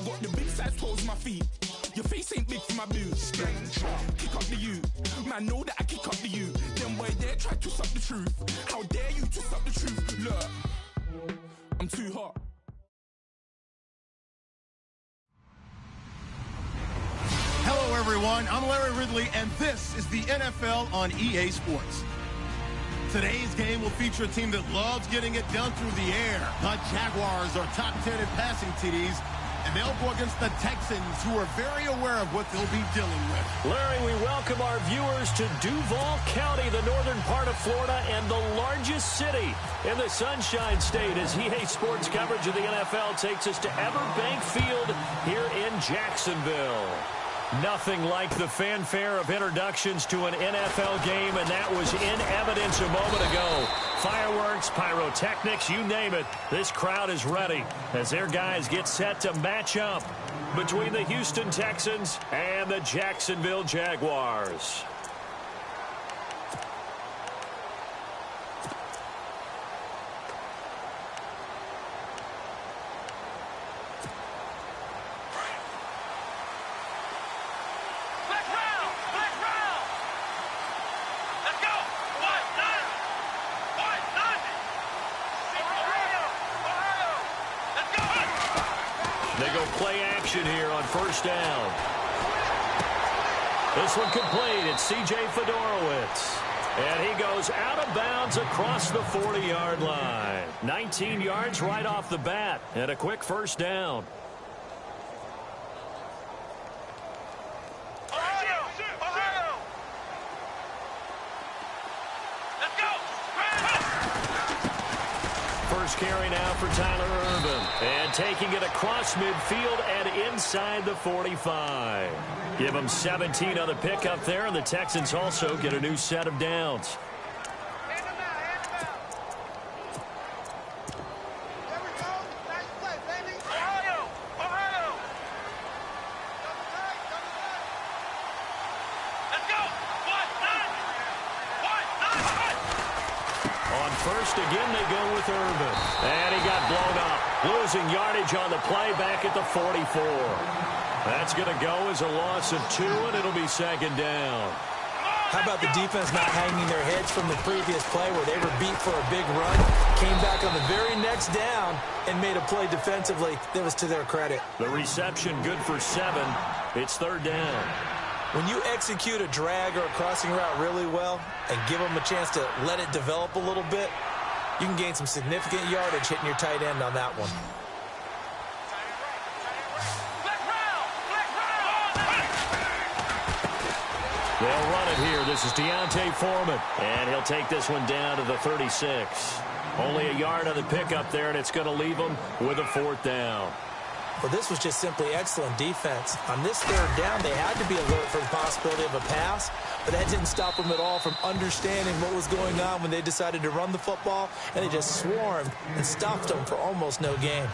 I got the big size toes on my feet. Your face ain't big for my boots. Kick up the you. Man, know that I kick up the you. Then boy there try to twist up the truth. How dare you twist up the truth? Look, I'm too hot. Hello, everyone. I'm Larry Ridley, and this is the NFL on EA Sports. Today's game will feature a team that loves getting it done through the air. The Jaguars are top 10 in passing TDs, and they'll go against the Texans, who are very aware of what they'll be dealing with. Larry, we welcome our viewers to Duval County, the northern part of Florida, and the largest city in the Sunshine State, as EA Sports coverage of the NFL takes us to Everbank Field here in Jacksonville. Nothing like the fanfare of introductions to an NFL game, and that was in evidence a moment ago. Fireworks, pyrotechnics, you name it. This crowd is ready as their guys get set to match up between the Houston Texans and the Jacksonville Jaguars. They go play action here on first down. This one complete. It's C.J. Fedorowicz. And he goes out of bounds across the 40-yard line. 19 yards right off the bat. And a quick first down. First carry now for Tyler Urban. And taking it across midfield and inside the 45. Give them 17 on the pickup there, and the Texans also get a new set of downs. First again, they go with Urban. And he got blown up. Losing yardage on the play back at the 44. That's going to go as a loss of 2, and it'll be second down. How about the defense not hanging their heads from the previous play where they were beat for a big run, came back on the very next down, and made a play defensively that was to their credit. The reception good for 7. It's third down. When you execute a drag or a crossing route really well and give them a chance to let it develop a little bit, you can gain some significant yardage hitting your tight end on that one. They'll run it here. This is Deontay Foreman, and he'll take this one down to the 36. Only a yard on the pickup there, and it's going to leave them with a fourth down. Well, this was just simply excellent defense. On this third down, they had to be alert for the possibility of a pass, but that didn't stop them at all from understanding what was going on when they decided to run the football, and they just swarmed and stopped them for almost no gain.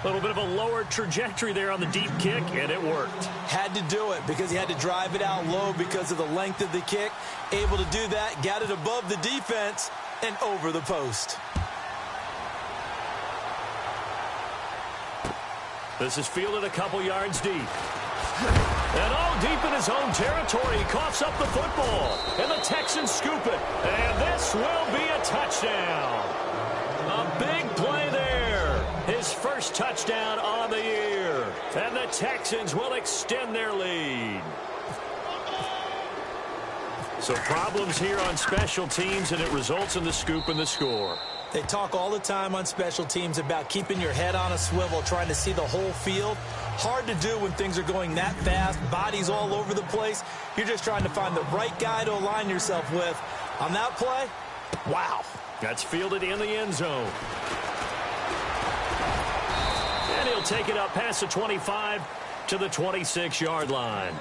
A little bit of a lower trajectory there on the deep kick, and it worked. Had to do it because he had to drive it out low because of the length of the kick. Able to do that, got it above the defense and over the post. This is fielded a couple yards deep. And all deep in his own territory. He coughs up the football. And the Texans scoop it. And this will be a touchdown. A big play there. His first touchdown on the year. And the Texans will extend their lead. So problems here on special teams, and it results in the scoop and the score. They talk all the time on special teams about keeping your head on a swivel, trying to see the whole field. Hard to do when things are going that fast, bodies all over the place. You're just trying to find the right guy to align yourself with. On that play, wow. That's fielded in the end zone. And he'll take it up past the 25 to the 26-yard line.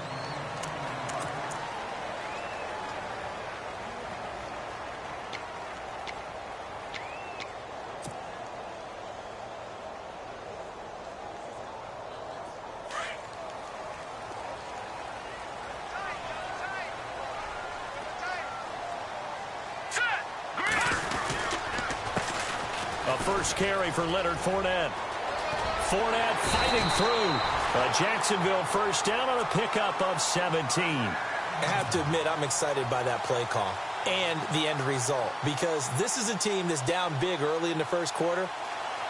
First carry for Leonard Fournette. Fournette fighting through. A Jacksonville first down on a pickup of 17. I have to admit, I'm excited by that play call and the end result, because this is a team that's down big early in the first quarter,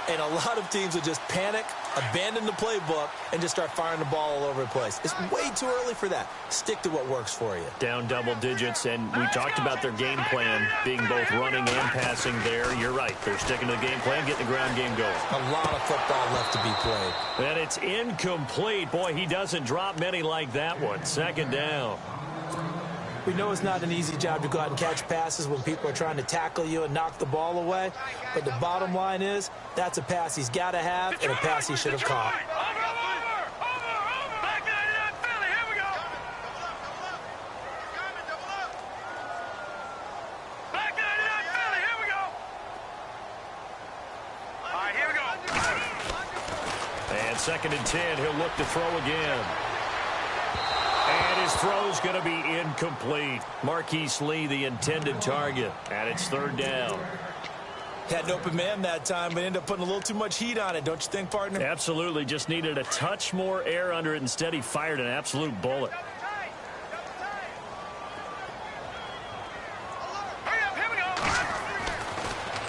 and a lot of teams will just panic, abandon the playbook, and just start firing the ball all over the place. It's way too early for that. Stick to what works for you. Down double digits, and we talked about their game plan being both running and passing there. You're right. They're sticking to the game plan, getting the ground game going. A lot of football left to be played. And it's incomplete. Boy, he doesn't drop many like that one. Second down. We know it's not an easy job to go out and catch passes when people are trying to tackle you and knock the ball away. But the bottom line is, that's a pass he's got to have and a pass he should have caught. And 2nd and 10, he'll look to throw again. And his throw's going to be incomplete. Marquise Lee, the intended target. And it's 3rd down. Had an open man that time, but ended up putting a little too much heat on it, don't you think, partner? Absolutely. Just needed a touch more air under it. Instead, he fired an absolute bullet.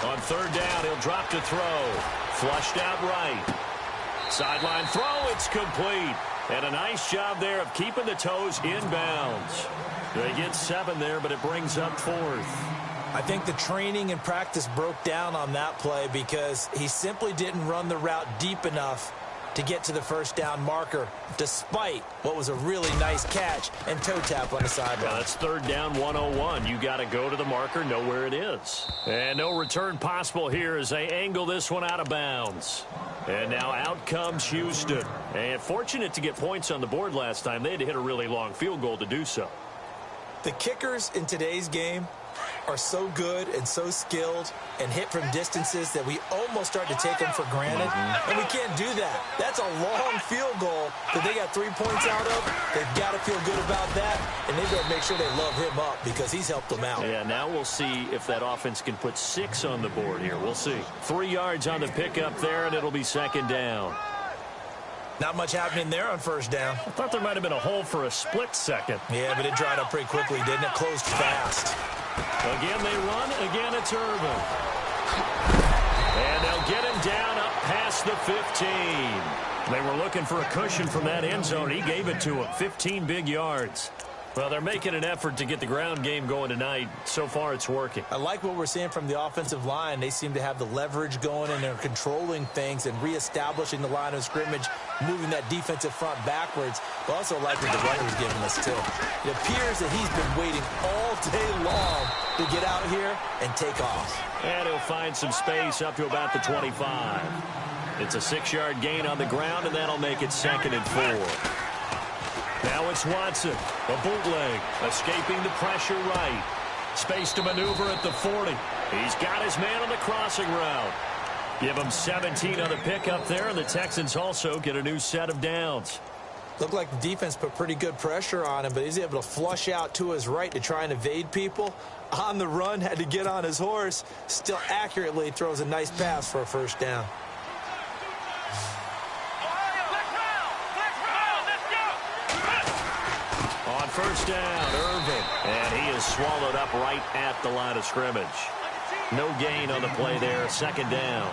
On 3rd down, he'll drop to throw. Flushed out right. Sideline throw, it's complete. And a nice job there of keeping the toes inbounds. They get 7 there, but it brings up 4th. I think the training and practice broke down on that play because he simply didn't run the route deep enough to get to the first down marker, despite what was a really nice catch and toe tap on the sideline. Yeah, that's 3rd down 101. You got to go to the marker, know where it is. And no return possible here as they angle this one out of bounds. And now out comes Houston. And fortunate to get points on the board last time. They had to hit a really long field goal to do so. The kickers in today's game are so good and so skilled and hit from distances that we almost start to take them for granted. And we can't do that. That's a long field goal that they got 3 points out of. They've got to feel good about that, and they've got to make sure they love him up because he's helped them out. Yeah, now we'll see if that offense can put 6 on the board here. We'll see. 3 yards on the pickup there, and it'll be 2nd down. Not much happening there on 1st down. I thought there might have been a hole for a split second. Yeah, but it dried up pretty quickly, didn't it? Closed fast. Again they run. Again it's Irvin. And they'll get him down up past the 15. They were looking for a cushion from that end zone. He gave it to him. 15 big yards. Well, they're making an effort to get the ground game going tonight. So far, it's working. I like what we're seeing from the offensive line. They seem to have the leverage going, and they're controlling things and reestablishing the line of scrimmage, moving that defensive front backwards. But also like what the runner's giving us, too. It appears that he's been waiting all day long to get out here and take off. And he'll find some space up to about the 25. It's a 6-yard gain on the ground, and that'll make it 2nd and 4. Now it's Watson, a bootleg, escaping the pressure right. Space to maneuver at the 40. He's got his man on the crossing route. Give him 17 on the pickup there, and the Texans also get a new set of downs. Looked like the defense put pretty good pressure on him, but he's able to flush out to his right to try and evade people. On the run, had to get on his horse. Still accurately throws a nice pass for a 1st down. On 1st down, Irvin. And he is swallowed up right at the line of scrimmage. No gain on the play there, 2nd down.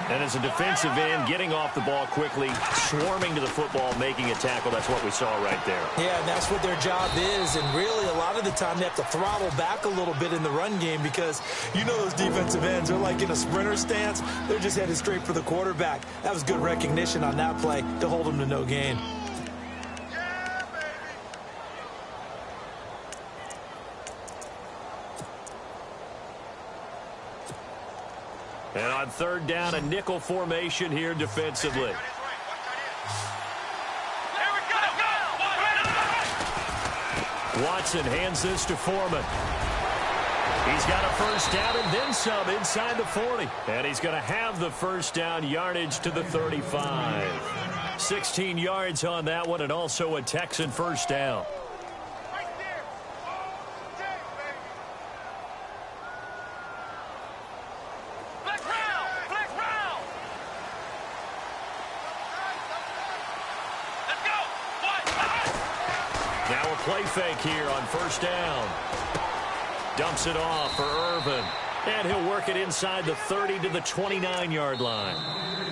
And as a defensive end, getting off the ball quickly, swarming to the football, making a tackle, that's what we saw right there. Yeah, and that's what their job is. And really, a lot of the time, they have to throttle back a little bit in the run game because you know those defensive ends, they're like in a sprinter stance. They're just headed straight for the quarterback. That was good recognition on that play to hold them to no gain. And on 3rd down, a nickel formation here defensively. Watson hands this to Foreman. He's got a 1st down and then some inside the 40. And he's going to have the 1st down yardage to the 35. 16 yards on that one, and also a Texan 1st down. Or play fake here on first down. Dumps it off for Irvin. And he'll work it inside the 30 to the 29-yard line.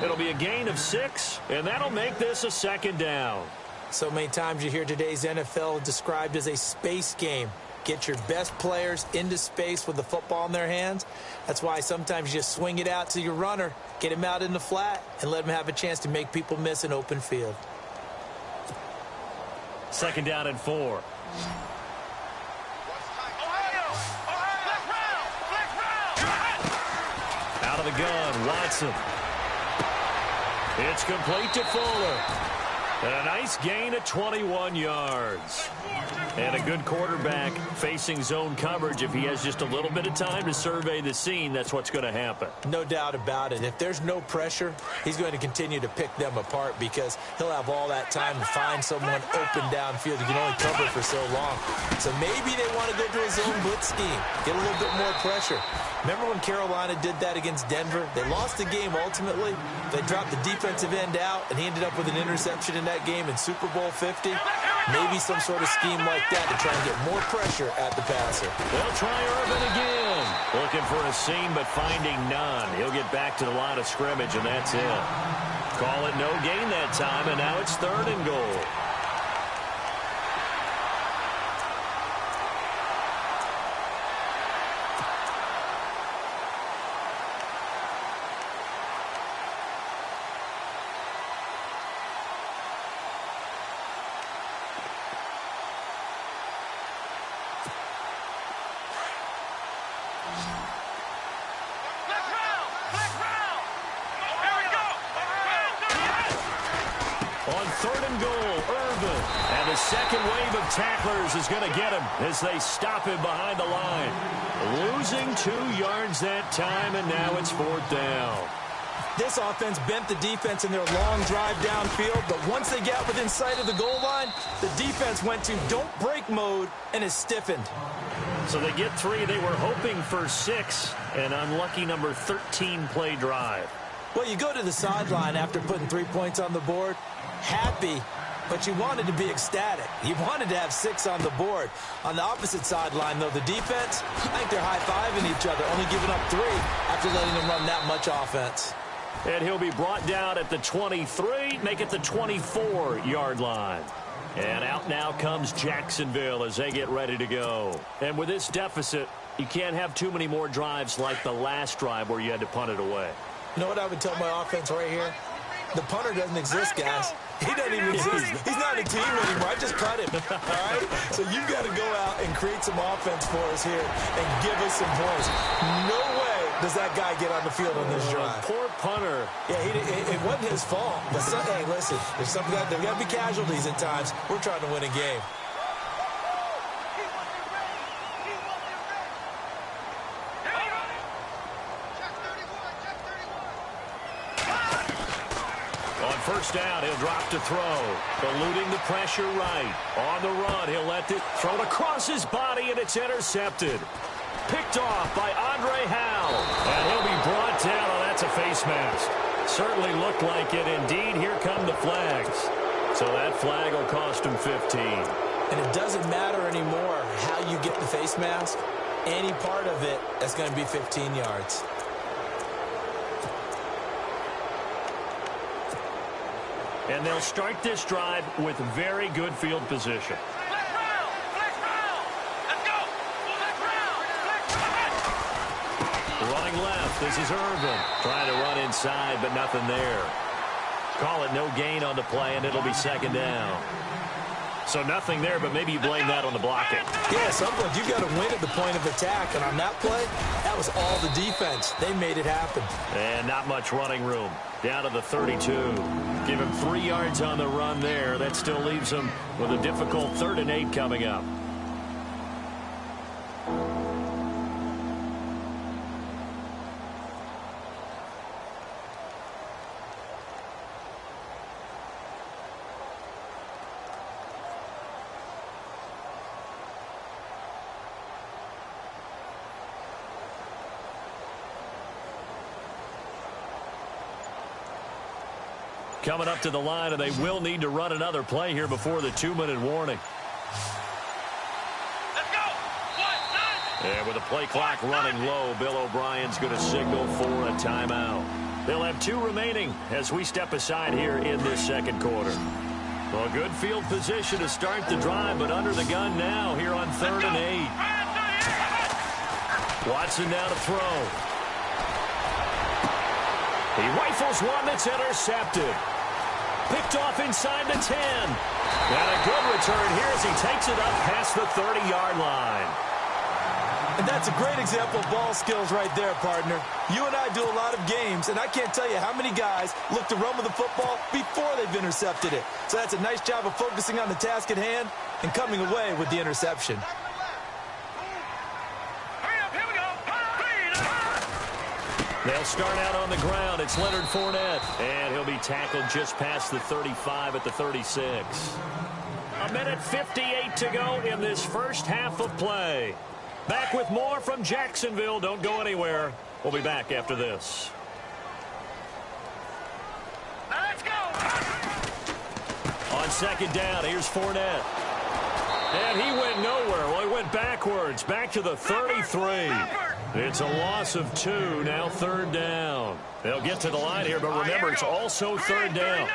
It'll be a gain of 6, and that'll make this a second down. So many times you hear today's NFL described as a space game. Get your best players into space with the football in their hands. That's why sometimes you just swing it out to your runner, get him out in the flat, and let him have a chance to make people miss an open field. Second down and 4. Out of the gun, Watson. It's complete to Fuller. And a nice gain of 21 yards. And a good quarterback facing zone coverage. If he has just a little bit of time to survey the scene, that's what's going to happen. No doubt about it. If there's no pressure, he's going to continue to pick them apart because he'll have all that time to find someone open downfield. You can only cover for so long. So maybe they want to go to a zone blitz scheme, get a little bit more pressure. Remember when Carolina did that against Denver? They lost the game ultimately. They dropped the defensive end out, and he ended up with an interception in that game in Super Bowl 50. Maybe some sort of scheme like that to try and get more pressure at the passer. They'll try Irvin again. Looking for a seam, but finding none. He'll get back to the line of scrimmage, and that's it. Call it no gain that time, and now it's 3rd and goal. Second wave of tacklers is going to get him as they stop him behind the line. Losing 2 yards that time, and now it's 4th down. This offense bent the defense in their long drive downfield, but once they got within sight of the goal line, the defense went to don't break mode and is stiffened. So they get 3. They were hoping for 6, an unlucky number 13 play drive. Well, you go to the sideline after putting 3 points on the board, happy, but you wanted to be ecstatic. You wanted to have 6 on the board. On the opposite sideline, though, the defense, I think they're high-fiving each other, only giving up 3 after letting them run that much offense. And he'll be brought down at the 23, make it the 24-yard line. And out now comes Jacksonville as they get ready to go. And with this deficit, you can't have too many more drives like the last drive where you had to punt it away. You know what I would tell my offense right here? The punter doesn't exist, guys. He doesn't even exist. He's not a team anymore. I just cut him. All right? So you've got to go out and create some offense for us here and give us some points. No way does that guy get on the field on this drive. Poor punter. Yeah, it wasn't his fault. But hey, listen, there's got to be casualties at times. We're trying to win a game. First down, he'll drop to throw. Eluding the pressure right. On the run, he'll let it thrown across his body, and it's intercepted. Picked off by Andre Howell. And he'll be brought down. Oh, that's a face mask. Certainly looked like it. Indeed, here come the flags. So that flag will cost him 15. And it doesn't matter anymore how you get the face mask. Any part of it, that's going to be 15 yards. And they'll start this drive with very good field position. Running left, this is Irvin. Trying to run inside, but nothing there. Call it no gain on the play, and it'll be second down. So nothing there, but maybe you blame that on the blocking. Yeah, at some point you've got to win at the point of attack. And on that play, that was all the defense. They made it happen. And not much running room. Down to the 32. Give him 3 yards on the run there. That still leaves him with a difficult 3rd and 8 coming up. Coming up to the line, and they will need to run another play here before the 2-minute warning. And with the play clock running low, Bill O'Brien's going to signal for a timeout. They'll have 2 remaining as we step aside here in this second quarter. Well, good field position to start the drive, but under the gun now here on 3rd and 8. Watson now to throw. He rifles one that's intercepted. Picked off inside the 10. And a good return here as he takes it up past the 30-yard line. And that's a great example of ball skills right there, partner. You and I do a lot of games, and I can't tell you how many guys look to run with the football before they've intercepted it. So that's a nice job of focusing on the task at hand and coming away with the interception. They'll start out on the ground. It's Leonard Fournette, and he'll be tackled just past the 35 at the 36. A minute 58 to go in this first half of play. Back with more from Jacksonville. Don't go anywhere. We'll be back after this. Let's go. On second down, here's Fournette. And he went nowhere. Well, he went backwards, back to the 33. It's a loss of 2, now 3rd down. They'll get to the line here, but remember, it's also 3rd down.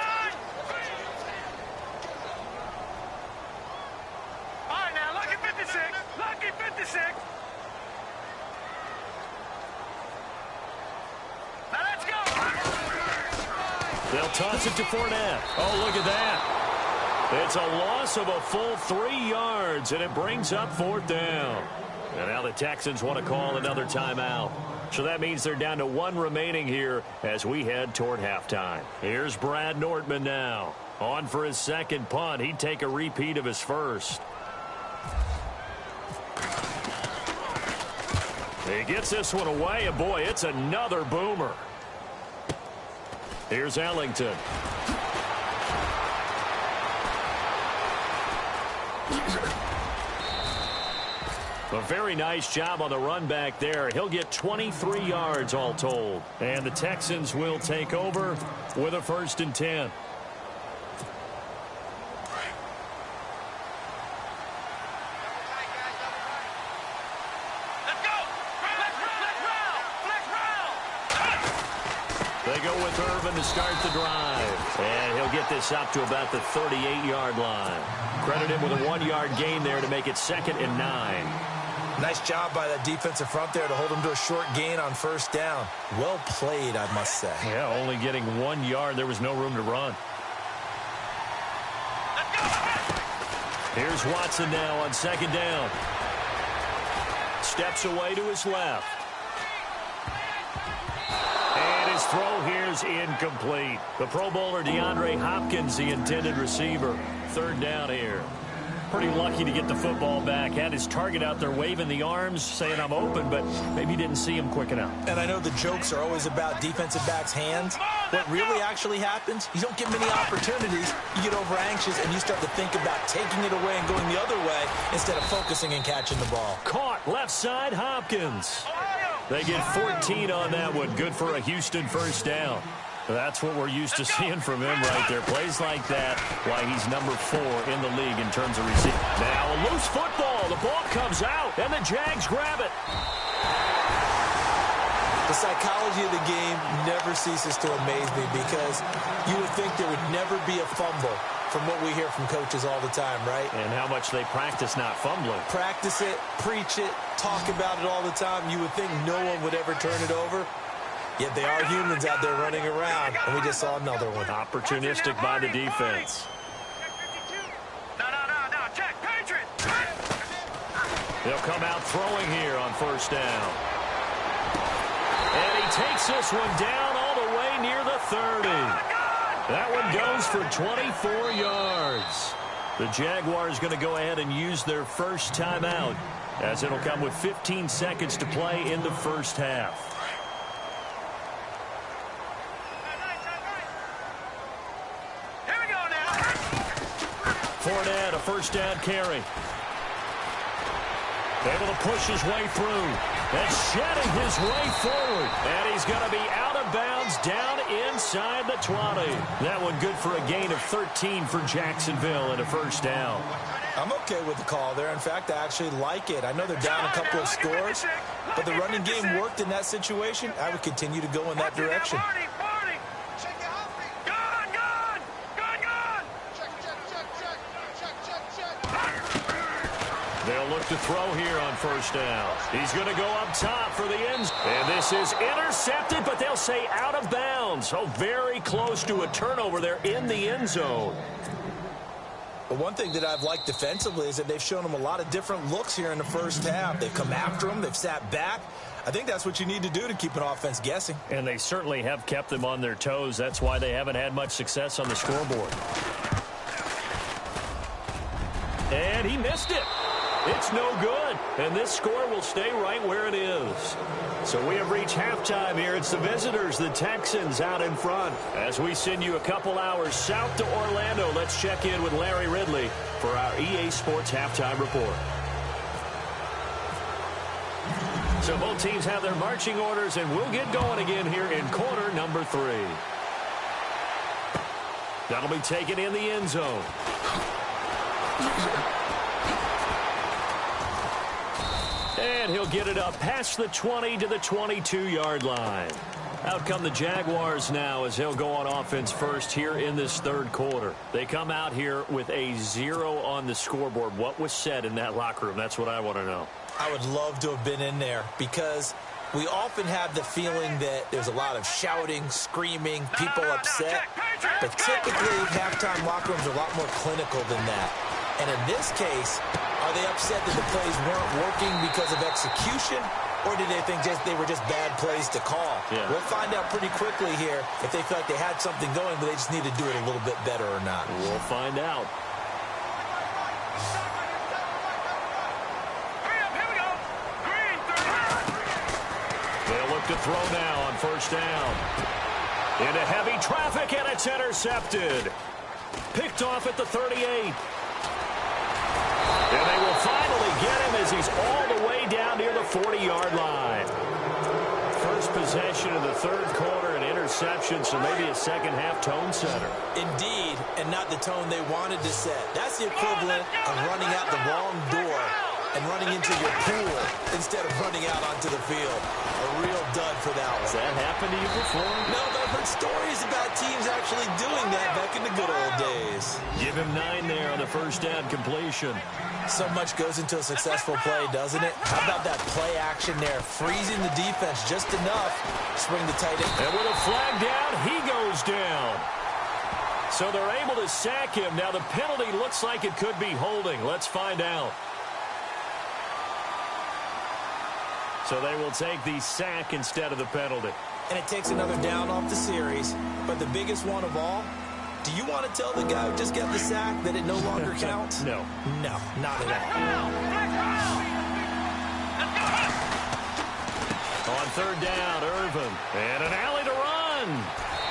All right, now, lucky 56. Lucky 56. Now, let's go. They'll toss it to Fournette. Oh, look at that. It's a loss of a full 3 yards, and it brings up 4th down. And now the Texans want to call another timeout. So that means they're down to 1 remaining here as we head toward halftime. Here's Brad Nortman now. On for his second punt. He'd take a repeat of his first. He gets this one away, and boy, it's another boomer. Here's Ellington. A very nice job on the run back there. He'll get 23 yards all told. And the Texans will take over with a 1st and 10. Let's go. Let's round. They go with Irvin to start the drive. And he'll get this up to about the 38-yard line. Credit him with a 1-yard gain there to make it 2nd and 9. Nice job by that defensive front there to hold him to a short gain on 1st down. Well played, I must say. Yeah, only getting 1 yard. There was no room to run. Here's Watson now on 2nd down. Steps away to his left. And his throw here is incomplete. The Pro Bowler DeAndre Hopkins, the intended receiver. 3rd down here. Pretty lucky to get the football back. Had his target out there waving the arms, saying I'm open, but maybe didn't see him quick enough. And I know the jokes are always about defensive backs' hands. What really actually happens, you don't get many opportunities. You get over anxious, and you start to think about taking it away and going the other way instead of focusing and catching the ball. Caught left side, Hopkins. They get 14 on that one. Good for a Houston 1st down. That's what we're used to seeing from him right there. Plays like that, why he's number 4 in the league in terms of receiving. Now a loose football. The ball comes out, and the Jags grab it. The psychology of the game never ceases to amaze me because you would think there would never be a fumble from what we hear from coaches all the time, right? And how much they practice not fumbling. Practice it, preach it, talk about it all the time. You would think no one would ever turn it over. Yet they are humans out there running around, and we just saw another one. Opportunistic by the defense. No, check, Patriot. They'll come out throwing here on 1st down. And he takes this one down all the way near the 30. That one goes for 24 yards. The Jaguars going to go ahead and use their first timeout, as it'll come with 15 seconds to play in the first half. Fournette, a 1st down carry. Able to push his way through. And shedding his way forward. And he's going to be out of bounds down inside the 20. That one good for a gain of 13 for Jacksonville and a 1st down. I'm okay with the call there. In fact, I actually like it. I know they're down a couple of scores, but the running game worked in that situation. I would continue to go in that direction. They'll look to throw here on first down. He's going to go up top for the end. And this is intercepted, but they'll say out of bounds. So very close to a turnover there in the end zone. But one thing that I've liked defensively is that they've shown them a lot of different looks here in the first half. They've come after them. They've sat back. I think that's what you need to do to keep an offense guessing. And they certainly have kept them on their toes. That's why they haven't had much success on the scoreboard. And he missed it. It's no good, and this score will stay right where it is. So we have reached halftime here. It's the visitors, the Texans, out in front. As we send you a couple hours south to Orlando, let's check in with Larry Ridley for our EA Sports Halftime Report. So both teams have their marching orders, and we'll get going again here in quarter number 3. That'll be taken in the end zone. And he'll get it up past the 20 to the 22-yard line. Out come the Jaguars now as they'll go on offense first here in this third quarter. They come out here with a 0 on the scoreboard. What was said in that locker room? That's what I want to know. I would love to have been in there because we often have the feeling that there's a lot of shouting, screaming, people upset. But typically, halftime locker rooms are a lot more clinical than that. And in this case, are they upset that the plays weren't working because of execution, or did they think they were just bad plays to call? Yeah. We'll find out pretty quickly here if they feel like they had something going, but they just need to do it a little bit better or not. We'll find out. They'll look to throw now on first down. Into heavy traffic, and it's intercepted. Picked off at the 38. And they will finally get him as he's all the way down near the 40-yard line. First possession of the third quarter, an interception, so maybe a second-half tone setter. Indeed, and not the tone they wanted to set. That's the equivalent of running out the wrong door and running into your pool instead of running out onto the field. A real dud for that one. Has that happened to you before? No, but I've heard stories about teams actually doing that back in the good old days. Give him 9 there on the first down completion. So much goes into a successful play, doesn't it? How about that play action there? Freezing the defense just enough to swing the tight end. And with a flag down, he goes down. So they're able to sack him. Now the penalty looks like it could be holding. Let's find out. So they will take the sack instead of the penalty. And it takes another down off the series. But the biggest one of all, do you want to tell the guy who just got the sack that it no longer counts? No. No, not at all. On third down, Irvin. And an alley to run.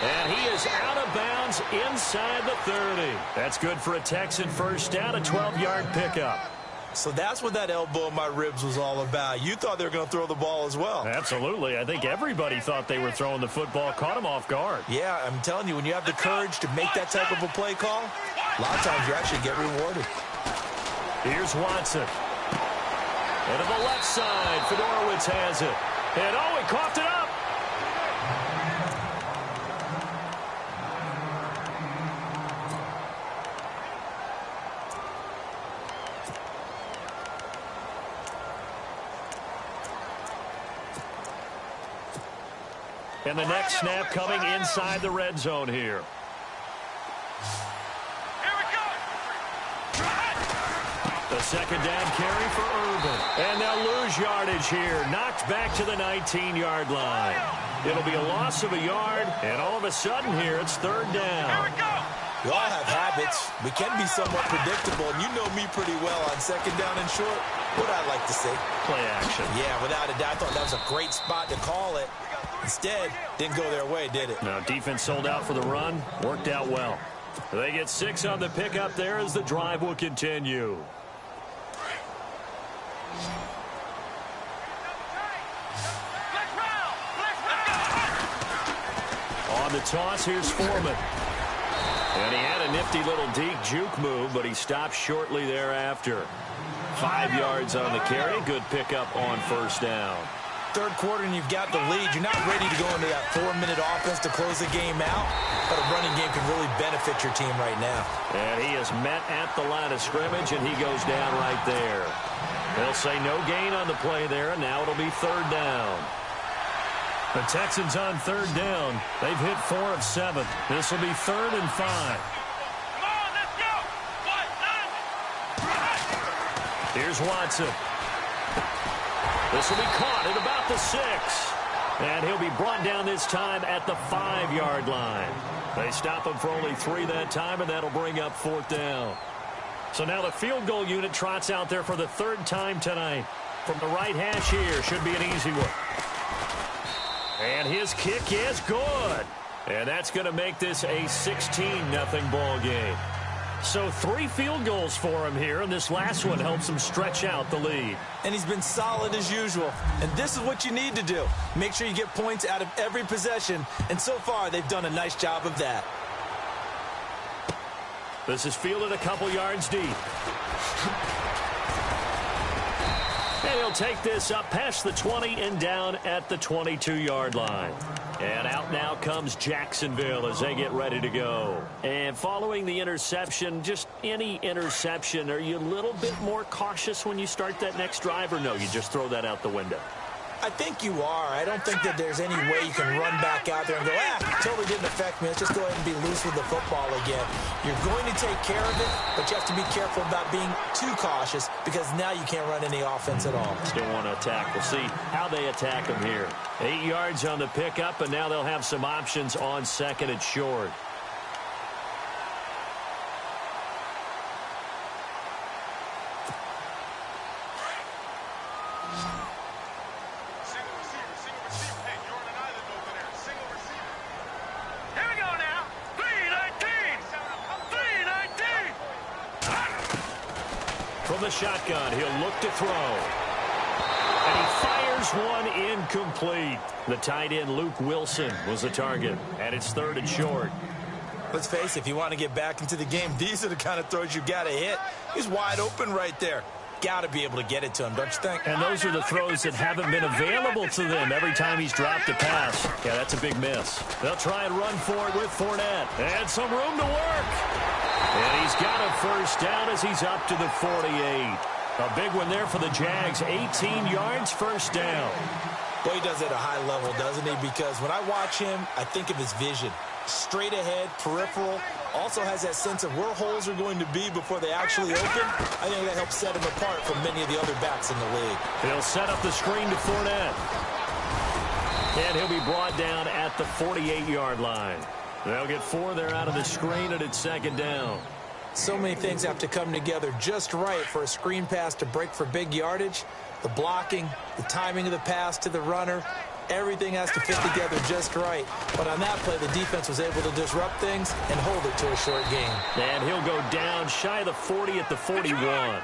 And he is out of bounds inside the 30. That's good for a Texan first down, a 12-yard pickup. So that's what that elbow in my ribs was all about. You thought they were going to throw the ball as well. Absolutely. I think everybody thought they were throwing the football, caught him off guard. Yeah, I'm telling you, when you have the courage to make that type of a play call, a lot of times you actually get rewarded. Here's Watson. And to the left side, Fedorowicz has it. And oh, he coughed it up. And the next snap coming inside the red zone here. The second down carry for Irvin. And they'll lose yardage here. Knocked back to the 19-yard line. It'll be a loss of a yard, and all of a sudden here, it's third down. We all have habits. We can be somewhat predictable, and you know me pretty well on second down and short. What I like to see. Play action. Yeah, without a doubt, I thought that was a great spot to call it. Instead, didn't go their way, did it? No, defense sold out for the run. Worked out well. They get 6 on the pickup there as the drive will continue. On the toss, here's Foreman. And he had a nifty little deke juke move, but he stopped shortly thereafter. 5 yards on the carry. Good pickup on first down. Third quarter and you've got the lead. You're not ready to go into that 4-minute offense to close the game out, but a running game can really benefit your team right now. And he is met at the line of scrimmage, and he goes down right there. They'll say no gain on the play there, and now it'll be third down. The Texans on third down. They've hit 4 of 7. This will be 3rd and 5. Come on, let's go. 1, 9. Here's Watson. This will be caught at about the 6. And he'll be brought down this time at the 5-yard line. They stop him for only 3 that time, and that'll bring up 4th down. So now the field goal unit trots out there for the 3rd time tonight. From the right hash here, should be an easy one. And his kick is good. And that's going to make this a 16-0 ball game. So 3 field goals for him here, and this last one helps him stretch out the lead. And he's been solid as usual. And this is what you need to do. Make sure you get points out of every possession. And so far, they've done a nice job of that. This is fielded a couple yards deep. And he'll take this up past the 20 and down at the 22-yard line. And out now comes Jacksonville as they get ready to go. And following the interception, just any interception, are you a little bit more cautious when you start that next drive, or no, you just throw that out the window? I think you are. I don't think that there's any way you can run back out there and go, it totally didn't affect me. Let's just go ahead and be loose with the football again. You're going to take care of it, but you have to be careful about being too cautious because now you can't run any offense at all. Still want to attack. We'll see how they attack him here. 8 yards on the pickup, and now they'll have some options on 2nd and short. From the shotgun, he'll look to throw. And he fires one incomplete. The tight end, Luke Wilson, was the target. And it's 3rd and short. Let's face it, if you want to get back into the game, these are the kind of throws you got to hit. He's wide open right there. Got to be able to get it to him, don't you think? And those are the throws that haven't been available to them every time he's dropped a pass. Yeah, that's a big miss. They'll try and run for it with Fournette. And some room to work. And he's got a first down as he's up to the 48. A big one there for the Jags. 18 yards, first down. Boy, he does it at a high level, doesn't he? Because when I watch him, I think of his vision. Straight ahead, peripheral. Also has that sense of where holes are going to be before they actually open. I think that helps set him apart from many of the other backs in the league. He'll set up the screen to Fournette. And he'll be brought down at the 48-yard line. They'll get 4 there out of the screen, and it's 2nd down. So many things have to come together just right for a screen pass to break for big yardage. The blocking, the timing of the pass to the runner, everything has to fit together just right. But on that play, the defense was able to disrupt things and hold it to a short game. And he'll go down shy of the 40 at the 41.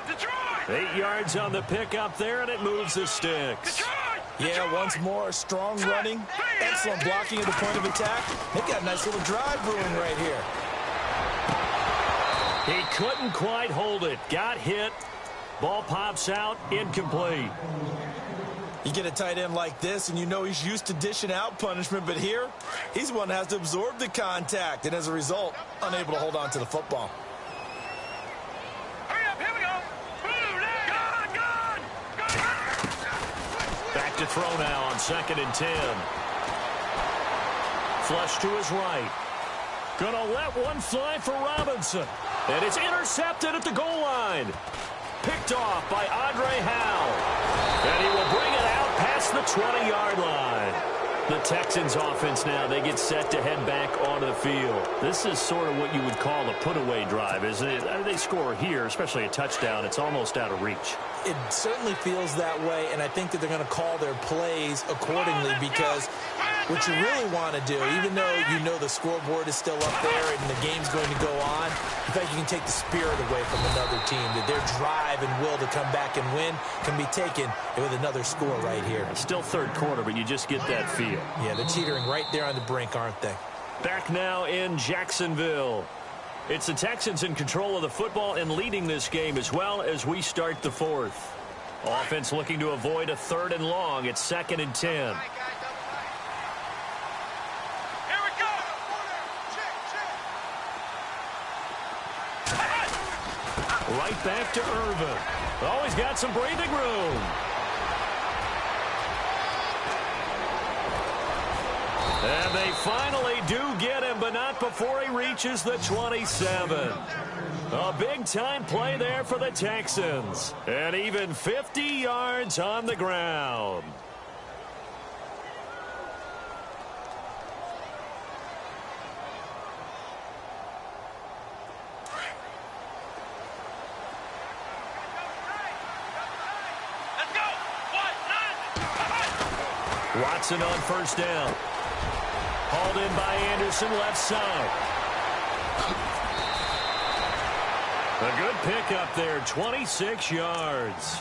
8 yards on the pickup there, and it moves the sticks. Yeah, once more, strong running, excellent blocking at the point of attack. They've got a nice little drive brewing right here. He couldn't quite hold it. Got hit. Ball pops out, incomplete. You get a tight end like this, and you know he's used to dishing out punishment, but here, he's one that has to absorb the contact, and as a result, unable to hold on to the football. Hurry up, here we go. Back to throw now on 2nd and 10. Flush to his right. Gonna let one fly for Robinson. And it's intercepted at the goal line. Picked off by Andre Howe. And he will bring it out past the 20-yard line. The Texans offense now, they get set to head back onto the field. This is sort of what you would call a put-away drive, isn't it? They score here, especially a touchdown. It's almost out of reach. It certainly feels that way, and I think that they're going to call their plays accordingly because what you really want to do, even though you know the scoreboard is still up there and the game's going to go on, in fact, you can take the spirit away from another team, that their drive and will to come back and win can be taken with another score right here. Still third quarter, but you just get that feel. Yeah, they're teetering right there on the brink, aren't they? Back now in Jacksonville. It's the Texans in control of the football and leading this game as well as we start the fourth. Offense looking to avoid a 3rd and long. It's 2nd and 10. Right back to Irvin. Oh, he's got some breathing room. And they finally do get him, but not before he reaches the 27. A big-time play there for the Texans. And even 50 yards on the ground. Watson on 1st down. Hauled in by Anderson, left side. A good pickup there, 26 yards.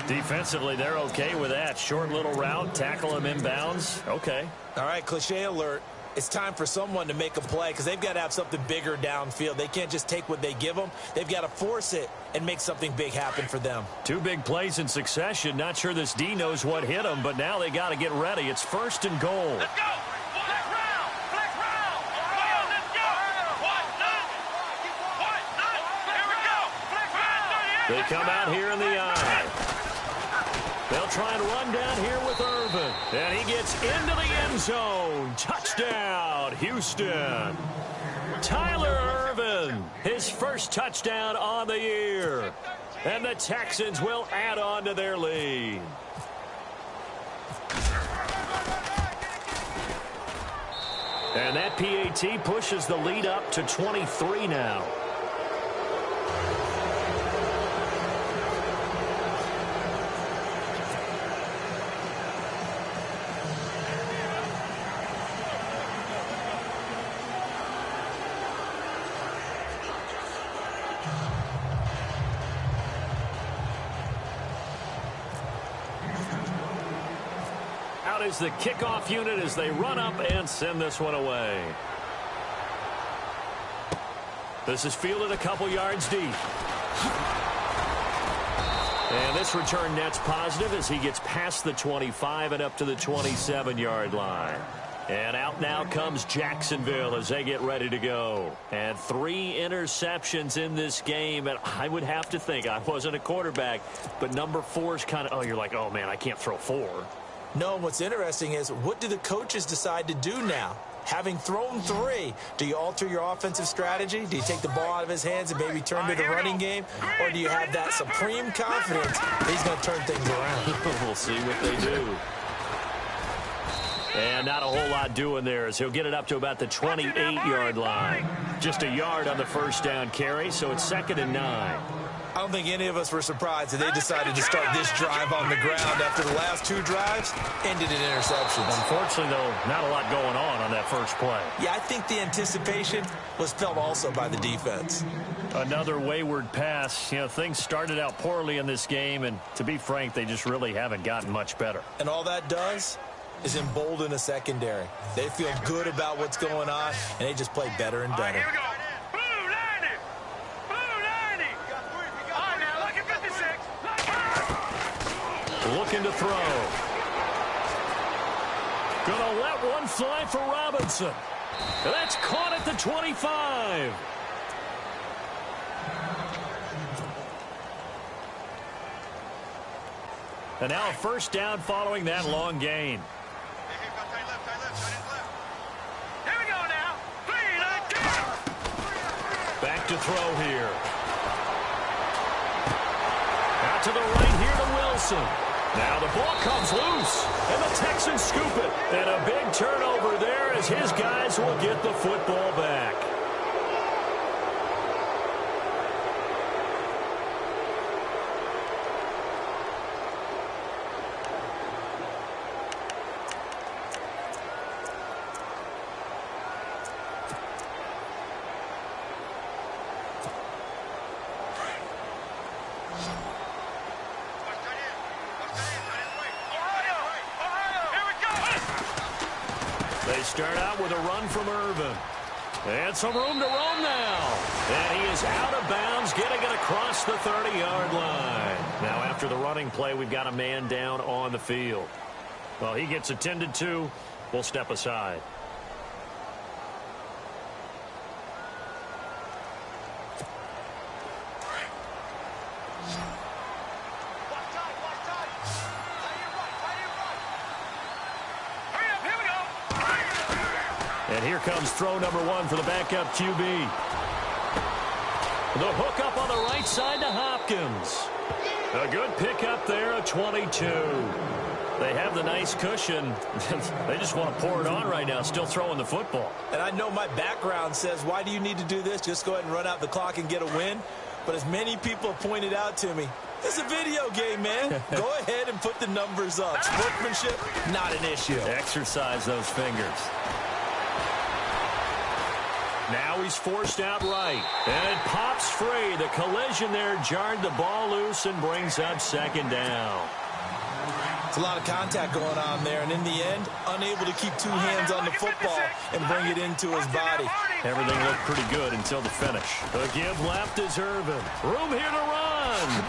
Defensively, they're okay with that. Short little route, tackle him inbounds. Okay. All right, cliche alert. It's time for someone to make a play because they've got to have something bigger downfield. They can't just take what they give them. They've got to force it and make something big happen for them. 2 big plays in succession. Not sure this D knows what hit them, but now they got to get ready. It's 1st and goal. Let's go! Flex round! Flex round! Let's go! Here we go! Flex round! They come out here in the eye. They'll try and run down here with Irvin. And he gets into the end zone. Touchdown, Houston. Tyler Irvin, his first touchdown on the year. And the Texans will add on to their lead. And that PAT pushes the lead up to 23 now. Is the kickoff unit as they run up and send this one away. This is fielded a couple yards deep. And this return net's positive as he gets past the 25 and up to the 27-yard line. And out now comes Jacksonville as they get ready to go. And 3 interceptions in this game. And I would have to think, I wasn't a quarterback, but number 4 is kind of, oh, you're like, oh, man, I can't throw 4. No, what's interesting is what do the coaches decide to do now? Having thrown 3, do you alter your offensive strategy? Do you take the ball out of his hands and maybe turn to the running game? Or do you have that supreme confidence that he's going to turn things around? We'll see what they do. And not a whole lot doing there as he'll get it up to about the 28-yard line. Just a yard on the 1st down carry, so it's 2nd and 9. I don't think any of us were surprised that they decided to start this drive on the ground after the last 2 drives ended in interceptions. Unfortunately, though, not a lot going on that first play. Yeah, I think the anticipation was felt also by the defense. Another wayward pass. You know, things started out poorly in this game, and to be frank, they just really haven't gotten much better. And all that does is embolden a secondary. They feel good about what's going on, and they just play better and better. Here we go. Looking to throw. Gonna let one fly for Robinson. And that's caught at the 25. And now a 1st down following that long gain. Here we go now. Back to throw here. Out to the right here to Wilson. Now the ball comes loose, and the Texans scoop it. And a big turnover there as his guys will get the football back. They start out with a run from Irvin. And some room to roam now. And he is out of bounds, getting it across the 30-yard line. Now, after the running play, we've got a man down on the field. Well, he gets attended to. We'll step aside. And here comes throw number 1 for the backup QB. The hook up on the right side to Hopkins. A good pickup there, a 22. They have the nice cushion. They just want to pour it on right now, still throwing the football. And I know my background says, why do you need to do this? Just go ahead and run out the clock and get a win. But as many people have pointed out to me, it's a video game, man. Go ahead and put the numbers up. Sportsmanship, not an issue. Exercise those fingers. Now he's forced out right. And it pops free. The collision there jarred the ball loose and brings up second down. It's a lot of contact going on there, and in the end, unable to keep two hands on the football and bring it into his body. Everything looked pretty good until the finish. The give left is Irvin. Room here to run.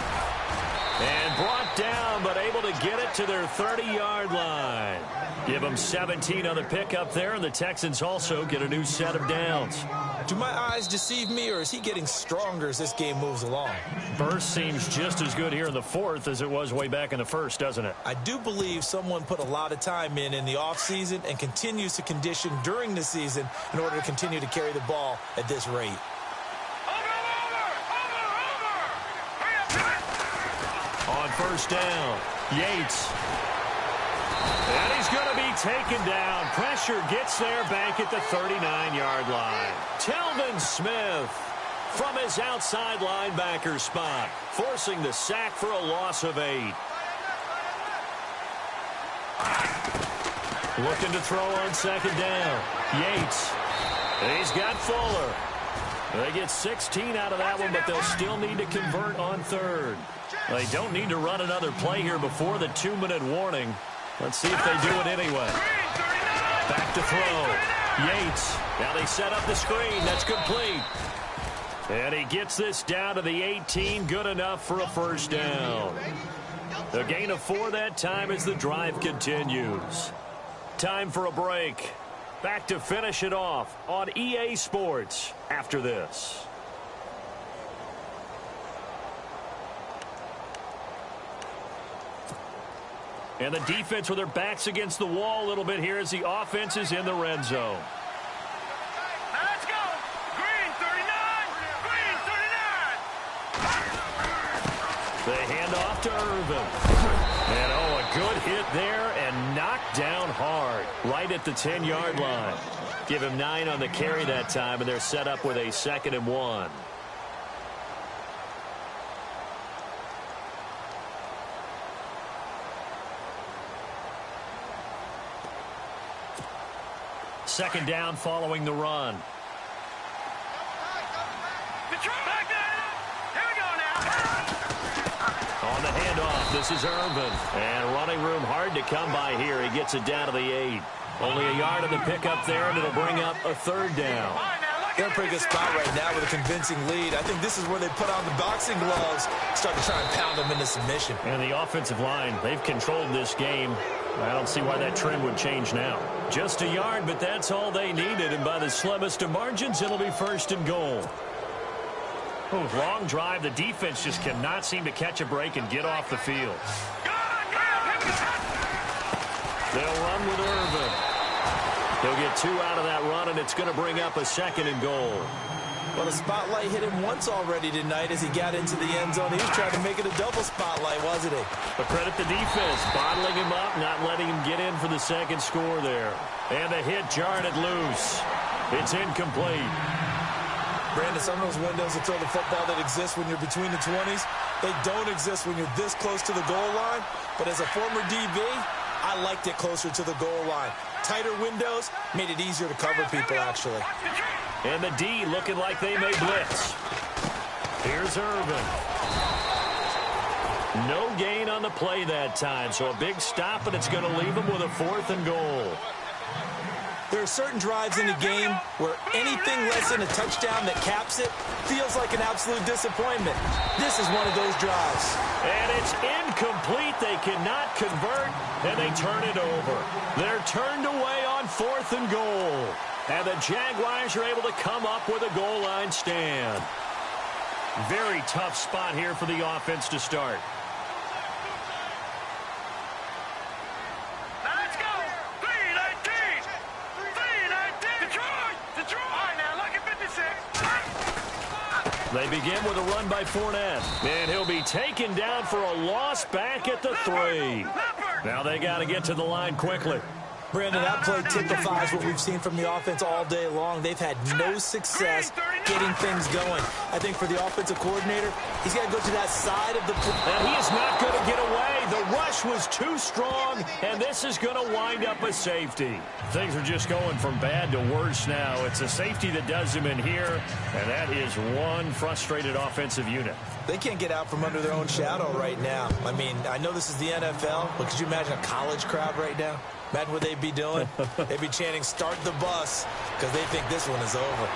And brought down, but able to get it to their 30-yard line. Give them 17 on the pickup there, and the Texans also get a new set of downs. Do my eyes deceive me, or is he getting stronger as this game moves along? Burst seems just as good here in the fourth as it was way back in the first, doesn't it? I do believe someone put a lot of time in the offseason and continues to condition during the season in order to continue to carry the ball at this rate. On first down, Yates. And he's going to be taken down. Pressure gets there back at the 39-yard line. Telvin Smith from his outside linebacker spot, forcing the sack for a loss of 8. Looking to throw on second down. Yates. He's got Fuller. They get 16 out of that one, but they'll still need to convert on third. They don't need to run another play here before the 2-minute warning. Let's see if they do it anyway. Back to throw. Yates. Now they set up the screen. That's complete. And he gets this down to the 18. Good enough for a first down. The gain of 4 that time as the drive continues. Time for a break. Back to finish it off on EA Sports after this. And the defense with their backs against the wall a little bit here as the offense is in the red zone. Let's go. Green 39. Green 39. They hand off to Irvin. And a good hit there and knocked down hard right at the 10-yard line. Give him 9 on the carry that time, and they're set up with a 2nd and 1. Second down following the run. On the handoff, this is Irvin. And running room hard to come by here. He gets it down to the 8. Only a yard of the pickup there, and it'll bring up a 3rd down. They're in a pretty good spot right now with a convincing lead. I think this is where they put on the boxing gloves, start to try and pound them into submission. And the offensive line, they've controlled this game. I don't see why that trend would change now. Just a yard, but that's all they needed. And by the slimmest of margins, it'll be 1st and goal. Oh, long drive. The defense just cannot seem to catch a break and get off the field. They'll run with Irvin. He'll get 2 out of that run, and it's going to bring up a 2nd and goal. Well, the spotlight hit him once already tonight as he got into the end zone. He was trying to make it a double spotlight, wasn't he? But credit the defense, bottling him up, not letting him get in for the 2nd score there. And the hit jarred it loose. It's incomplete. Brandon, some of those windows to throw the football that exist when you're between the 20s, they don't exist when you're this close to the goal line. But as a former DB, I liked it closer to the goal line. Tighter windows made it easier to cover people, actually. And the D looking like they may blitz. Here's Irvin. No gain on the play that time, so a big stop, and it's going to leave them with a 4th and goal. There are certain drives in the game where anything less than a touchdown that caps it feels like an absolute disappointment. This is one of those drives. And it's incomplete. They cannot convert, and they turn it over. They're turned away on 4th and goal. And the Jaguars are able to come up with a goal line stand. Very tough spot here for the offense to start. Let's go. 319. 319. Detroit. All right, now, lucky 56. They begin with a run by Fournette. And he'll be taken down for a loss back at the 3. Now they got to get to the line quickly. Brandon, that play typifies what we've seen from the offense all day long. They've had no success getting things going. I think for the offensive coordinator, he's got to go to that side of the play. And he is not going to get away. The rush was too strong, and this is going to wind up a safety. Things are just going from bad to worse now. It's a safety that does him in here, and that is one frustrated offensive unit. They can't get out from under their own shadow right now. I mean, I know this is the NFL, but could you imagine a college crowd right now? Imagine what they'd be doing. They'd be chanting, "Start the bus," because they think this one is over.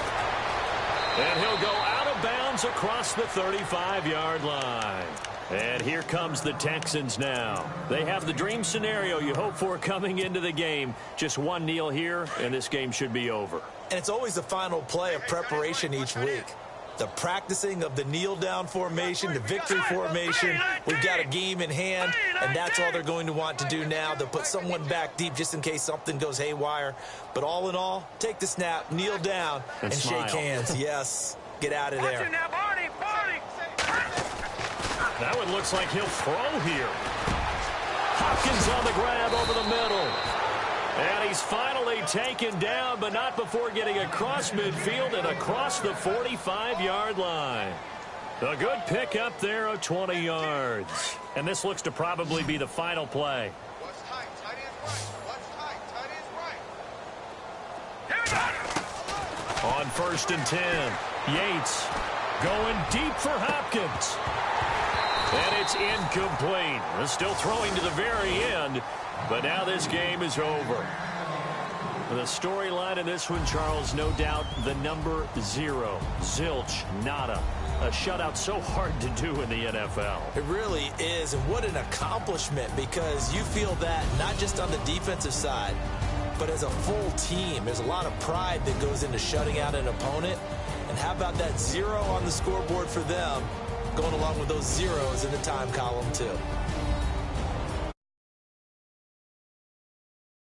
And he'll go out of bounds across the 35-yard line. And here comes the Texans now. They have the dream scenario you hope for coming into the game. Just one kneel here, and this game should be over. And it's always the final play of preparation each week. The practicing of the kneel-down formation, the victory formation. We've got a game in hand, and that's all they're going to want to do now. They'll put someone back deep just in case something goes haywire. But all in all, take the snap, kneel down, and shake hands. Yes, get out of there. That one looks like he'll throw here. Hopkins on the grab over the middle. And he's finally taken down, but not before getting across midfield and across the 45-yard line. A good pick up there of 20 yards. And this looks to probably be the final play. What's tight? Tight end's right. What's tight? Tight end's right. On 1st and 10, Yates going deep for Hopkins. And it's incomplete. They're still throwing to the very end, but now this game is over. The storyline in this one, Charles, no doubt the number 0. Zilch, nada. A shutout so hard to do in the NFL. It really is, and what an accomplishment, because you feel that not just on the defensive side, but as a full team. There's a lot of pride that goes into shutting out an opponent. And how about that 0 on the scoreboard for them, going along with those zeros in the time column, too.